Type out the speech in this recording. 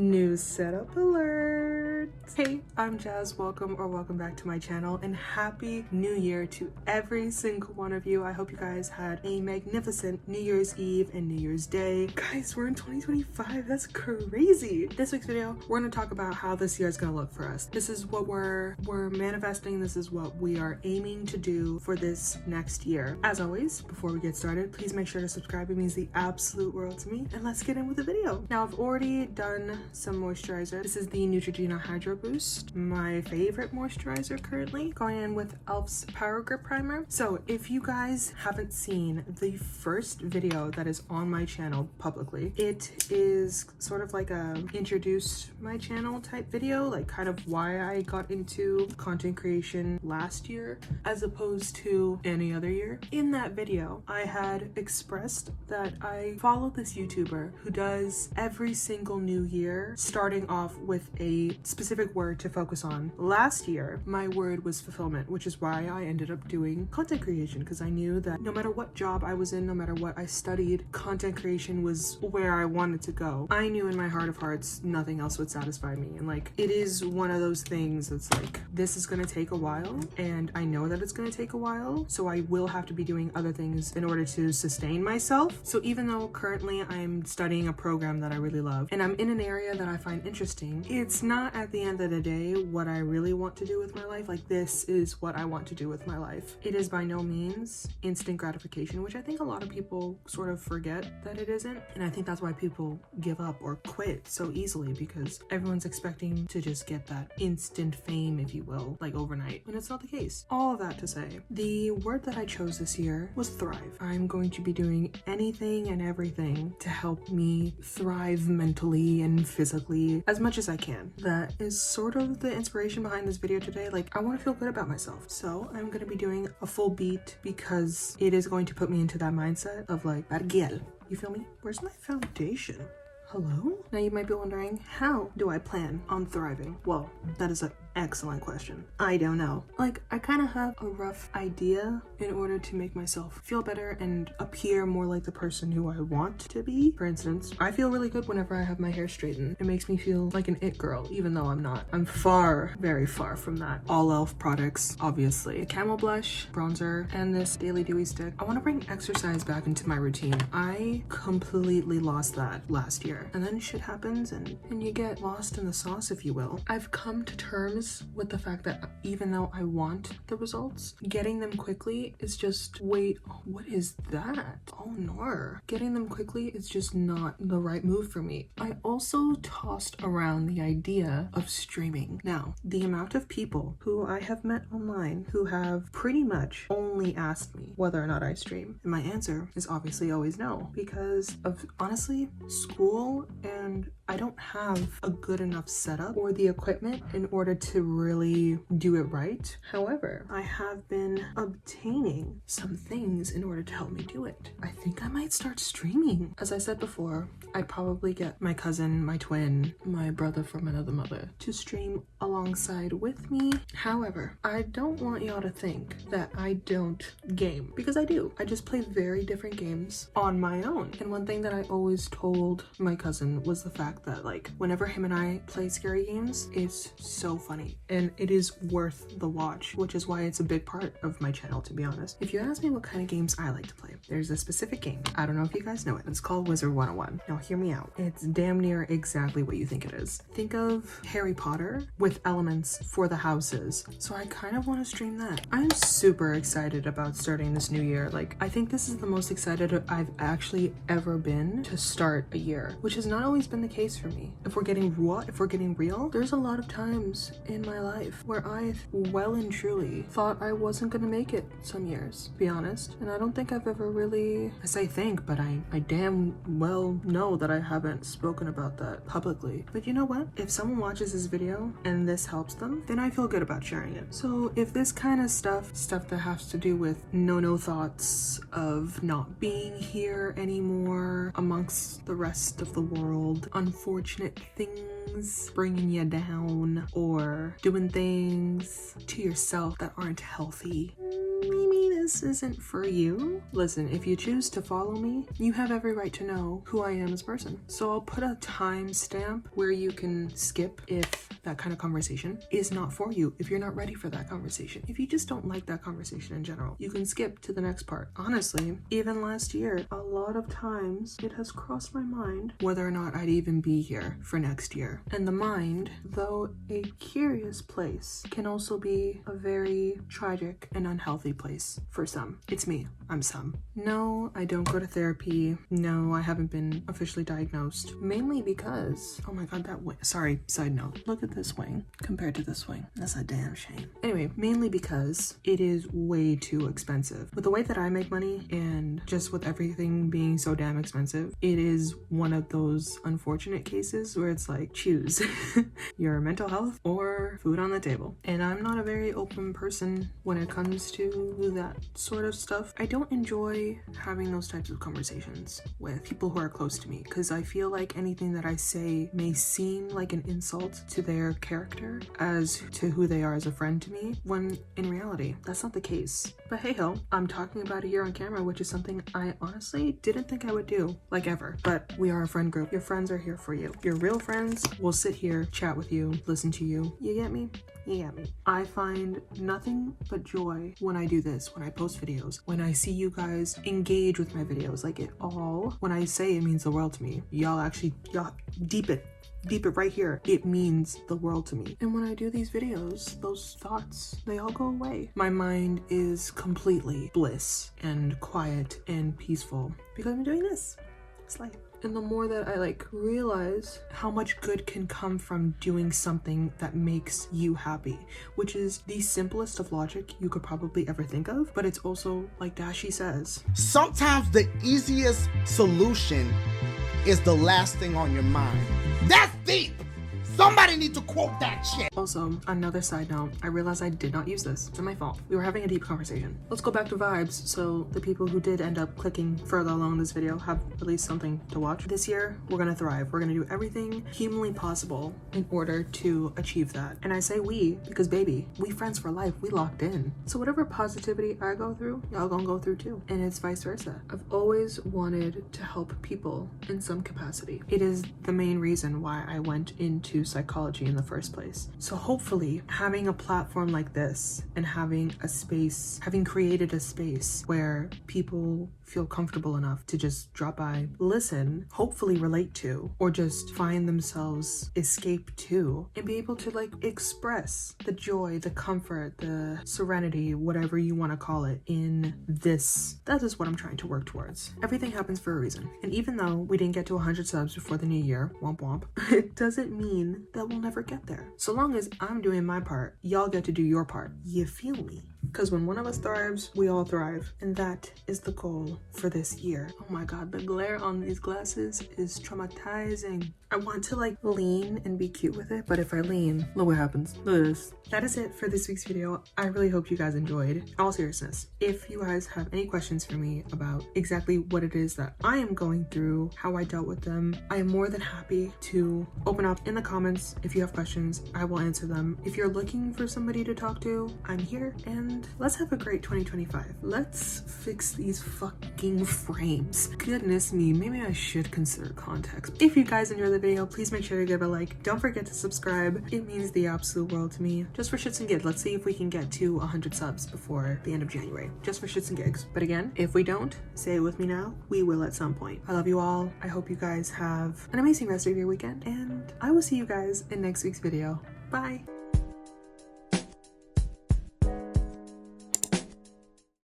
New setup alert! Hey, I'm Jazz. Welcome back to my channel, and happy new year to every single one of you. I hope you guys had a magnificent New Year's Eve and New Year's Day. Guys, we're in 2025. That's crazy. This week's video, we're going to talk about how this year is going to look for us. This is what we're manifesting. This is what we are aiming to do for this next year. As always, before we get started, please make sure to subscribe. It means the absolute world to me. And let's get in with the video. Now, I've already done some moisturizer. This is the Neutrogena Hydro Boost, my favorite moisturizer currently, going in with e.l.f.'s Power Grip Primer. So if you guys haven't seen the first video that is on my channel publicly, it is sort of like a introduce my channel type video, like kind of why I got into content creation last year as opposed to any other year. In that video, I had expressed that I follow this YouTuber who does every single new year starting off with a specific word to focus on. Last year, my word was fulfillment, which is why I ended up doing content creation, because I knew that no matter what job I was in, no matter what I studied, content creation was where I wanted to go. I knew in my heart of hearts nothing else would satisfy me, and like it is one of those things that's like, this is gonna take a while, and I know that it's gonna take a while, so I will have to be doing other things in order to sustain myself. So even though currently I'm studying a program that I really love and I'm in an area that I find interesting, it's not at the end of the day what I really want to do with my life. Like, this is what I want to do with my life. It is by no means instant gratification, which I think a lot of people sort of forget that it isn't. And I think that's why people give up or quit so easily, because everyone's expecting to just get that instant fame, if you will, like overnight, when it's not the case. All of that to say, the word that I chose this year was thrive. I'm going to be doing anything and everything to help me thrive mentally and physically as much as I can. That is sort of the inspiration behind this video today. Like, I want to feel good about myself, so I'm going to be doing a full beat because it is going to put me into that mindset of like, Bargiel, you feel me? Where's my foundation? Hello? Now you might be wondering, how do I plan on thriving? Well, that is an excellent question. I don't know. Like, I kind of have a rough idea in order to make myself feel better and appear more like the person who I want to be. For instance, I feel really good whenever I have my hair straightened. It makes me feel like an it girl, even though I'm not. I'm very far from that. All e.l.f. products, obviously. Camel blush, bronzer, and this Daily Dewy stick. I want to bring exercise back into my routine. I completely lost that last year. And then shit happens and you get lost in the sauce, if you will. I've come to terms with the fact that even though I want the results, getting them quickly is just, wait, what is that? Oh no. Getting them quickly is just not the right move for me. I also tossed around the idea of streaming. Now, the amount of people who I have met online who have pretty much only asked me whether or not I stream, and my answer is obviously always no, because of, honestly, school, and I don't have a good enough setup or the equipment in order to really do it right. However, I have been obtaining some things in order to help me do it. I think I might start streaming. As I said before, I'd probably get my cousin, my twin, my brother from another mother to stream alongside with me. However, I don't want y'all to think that I don't game, because I do. I just play very different games on my own. And one thing that I always told my cousin was the fact that, like, whenever him and I play scary games, it's so funny and it is worth the watch, which is why it's a big part of my channel, to be honest. If you ask me what kind of games I like to play, there's a specific game. I don't know if you guys know it. It's called Wizard 101. Now hear me out. It's damn near exactly what you think it is. Think of Harry Potter with elements for the houses. So I kind of want to stream that. I'm super excited about starting this new year. Like, I think this is the most excited I've actually ever been to start a year, which has not always been the case for me. If we're getting real, there's a lot of times in my life where I well and truly thought I wasn't gonna make it some years, to be honest. And I don't think I've ever really, I say think, but I damn well know that I haven't spoken about that publicly. But you know what? If someone watches this video and this helps them, then I feel good about sharing it. So if this kind of stuff that has to do with no thoughts of not being here anymore amongst the rest of the world, unfortunate things bringing you down, or doing things to yourself that aren't healthy, maybe this isn't for you, listen, if you choose to follow me, you have every right to know who I am as a person. So I'll put a timestamp where you can skip if that kind of conversation is not for you, if you're not ready for that conversation. If you just don't like that conversation in general, you can skip to the next part. Honestly, even last year, a lot of times it has crossed my mind whether or not I'd even be here for next year. And the mind, though a curious place, can also be a very tragic and unhealthy place for some. It's me. I'm some. No, I don't go to therapy. No, I haven't been officially diagnosed. Mainly because, oh my god, that wing. Sorry, side note. Look at this wing compared to this wing. That's a damn shame. Anyway, mainly because it is way too expensive. With the way that I make money and just with everything being so damn expensive, it is one of those unfortunate cases where it's like, choose your mental health or food on the table. And I'm not a very open person when it comes to that sort of stuff. I don't enjoy having those types of conversations with people who are close to me because I feel like anything that I say may seem like an insult to their character as to who they are as a friend to me, when in reality, that's not the case. But hey ho, I'm talking about it here on camera, which is something I honestly didn't think I would do, like ever. But we are a friend group. Your friends are here for you. Your real friends will sit here, chat with you, listen to you. You get me? You get me. I find nothing but joy when I do this, when I post videos, when I see you guys engage with my videos. Like, it all, when I say it means the world to me, y'all deep it right here. It means the world to me. And when I do these videos, those thoughts, they all go away. My mind is completely bliss and quiet and peaceful because I'm doing this. It's life. And the more that I realize how much good can come from doing something that makes you happy, which is the simplest of logic you could probably ever think of, but it's also, like Dashi says, sometimes the easiest solution is the last thing on your mind. That's deep! Somebody needs to quote that shit. Also, another side note, I realized I did not use this. It's my fault. We were having a deep conversation. Let's go back to vibes so the people who did end up clicking further along this video have at least something to watch. This year, we're gonna thrive. We're gonna do everything humanly possible in order to achieve that. And I say we because, baby, we friends for life. We locked in. So whatever positivity I go through, y'all gonna go through too. And it's vice versa. I've always wanted to help people in some capacity. It is the main reason why I went into psychology in the first place. So hopefully having a platform like this and having created a space where people feel comfortable enough to just drop by, listen, hopefully relate to, or just find themselves escape to, and be able to express the joy, the comfort, the serenity, whatever you want to call it, in this. That is what I'm trying to work towards. Everything happens for a reason. And even though we didn't get to 100 subs before the new year, womp womp, it doesn't mean that we'll never get there. So long as I'm doing my part, y'all get to do your part. You feel me? Because when one of us thrives, we all thrive. And that is the goal for this year. Oh my god, the glare on these glasses is traumatizing. I want to lean and be cute with it, but if I lean, look what happens. Look at this. That is it for this week's video. I really hope you guys enjoyed. In all seriousness, if you guys have any questions for me about exactly what it is that I am going through, how I dealt with them, I am more than happy to open up in the comments. If you have questions, I will answer them. If you're looking for somebody to talk to, I'm here, and let's have a great 2025. Let's fix these fucking frames. Goodness me, maybe I should consider context. If you guys enjoyed the video, please make sure to give it a like. Don't forget to subscribe. It means the absolute world to me. Just for shits and gigs, let's see if we can get to 100 subs before the end of January. Just for shits and gigs. But again, if we don't, say it with me now, we will at some point. I love you all. I hope you guys have an amazing rest of your weekend, and I will see you guys in next week's video. Bye.